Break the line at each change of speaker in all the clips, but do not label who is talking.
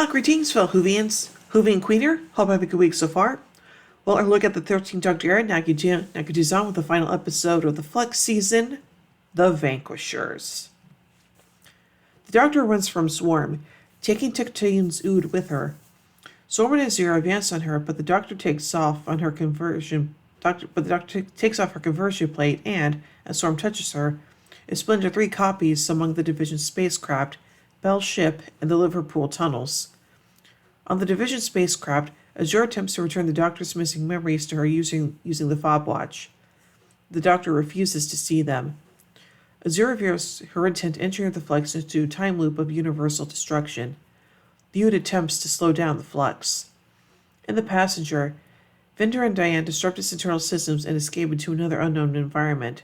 Greetings, fellow Whovians. Whovian Queener, hope I have a good week so far. Well, our look at the 13th Doctor era now continues on with the final episode of the Flex season, The Vanquishers. The Doctor runs from Swarm, taking Tecteun's Ood with her. Swarm and Azura advance on her, but the Doctor takes off on her conversion. Takes off her conversion plate, and as Swarm touches her, is split into 3 copies among the Division's spacecraft, Bell's ship, and the Liverpool tunnels. On the Division spacecraft, Azura attempts to return the Doctor's missing memories to her using the fob watch. The Doctor refuses to see them. Azura reveals her intent entering the Flux into a time loop of universal destruction. The Ood attempts to slow down the Flux. In the passenger, Vinder and Diane disrupt its internal systems and escape into another unknown environment.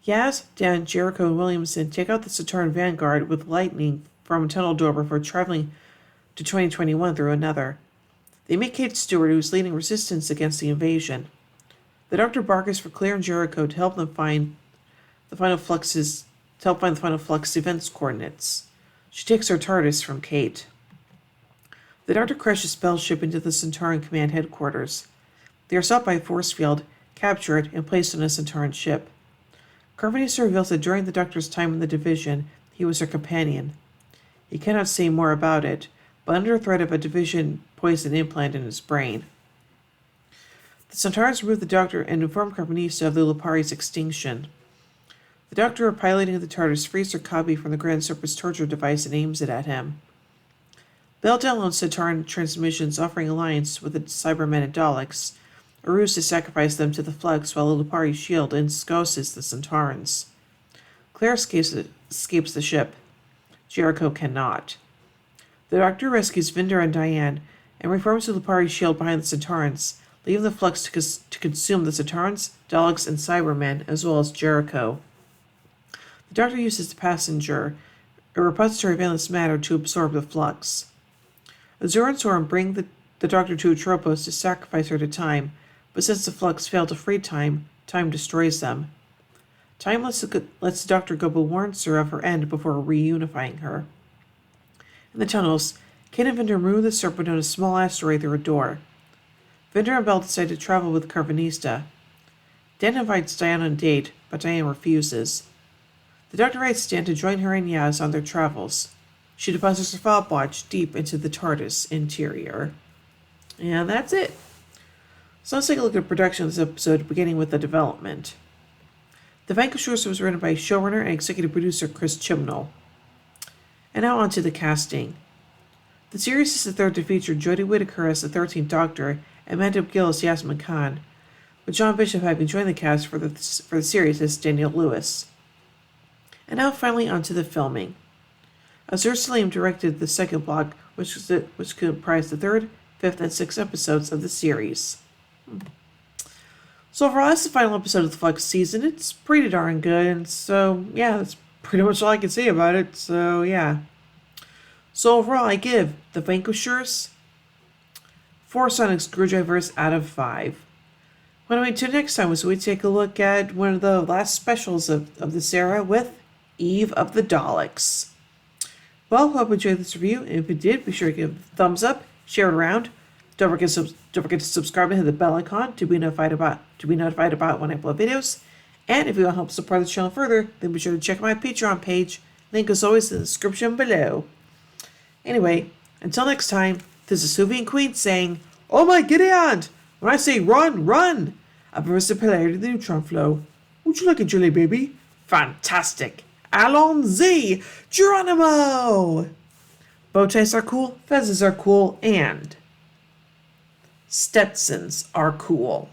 Yaz, Dan, Jericho, and Williamson take out the Sontaran Vanguard with lightning from a tunnel door before traveling to 2021 through another. They meet Kate Stewart, who is leading resistance against the invasion. The Doctor bargains for Claire and Jericho to help them find the final Flux events coordinates. She takes her TARDIS from Kate. The Doctor crashes Bell's ship into the Sontaran Command headquarters. They are sought by a force field, captured, and placed on a Sontaran ship. Carvanista reveals that during the Doctor's time in the Division, he was her companion. He cannot say more about it, but under threat of a Division poison implant in his brain. The Sontarans remove the Doctor and inform Carvanista of the Lupari's extinction. The Doctor, piloting the TARDIS, frees her copy from the Grand Serpent's torture device and aims it at him. Bell downloads Sontaran transmissions offering alliance with the Cybermen and Daleks, a ruse to sacrifice them to the Flux while the Lupari shield ensconces the Sontarans. Claire escapes the ship. Jericho cannot. The Doctor rescues Vinder and Diane and reforms the Lupari shield behind the Sontarans, leaving the Flux to consume the Sontarans, Daleks, and Cybermen, as well as Jericho. The Doctor uses the passenger, a repository of endless matter, to absorb the Flux. Azura and Swarm bring the Doctor to Atropos to sacrifice her to time, but since the Flux fail to free time, time destroys them. Time lets the Doctor go but warns her of her end before reunifying her. In the tunnels, Kate and Vinder remove the serpent on a small asteroid through a door. Vinder and Bell decide to travel with Carvanista. Dan invites Diane on a date, but Diane refuses. The Doctor invites Dan to join her and Yaz on their travels. She deposits her fob watch deep into the TARDIS interior. And that's it. So let's take a look at the production of this episode, beginning with the development. The Vanquishers was written by showrunner and executive producer Chris Chibnall. And now on to the casting. The series is the third to feature Jodie Whittaker as the 13th Doctor and Mandip Gill as Yasmin Khan, with John Bishop having joined the cast for the series as Daniel Lewis. And now finally on to the filming. Azur Salim directed the second block, which comprised the 3rd, 5th, and 6th episodes of the series. So overall, that's the final episode of the Flux season. It's pretty darn good, and so, yeah, that's pretty much all I can say about it, so, yeah. So overall, I give The Vanquishers 4 sonic screwdrivers out of 5. When I wait till next time, so we take a look at one of the last specials of this era with Eve of the Daleks. Well, hope you enjoyed this review, and if you did, be sure to give a thumbs up, share it around. Don't forget to subscribe and hit the bell icon to be notified about when I upload videos. And if you want to help support the channel further, then be sure to check my Patreon page. Link is always in the description below. Anyway, until next time, this is Whovian Queen saying, "Oh my Gideon! When I say run, run! I've reversed the polarity of the neutron flow. Would you like a jelly baby? Fantastic! Allons-y! Geronimo!" Bow ties are cool, fezzes are cool, and Stetsons are cool.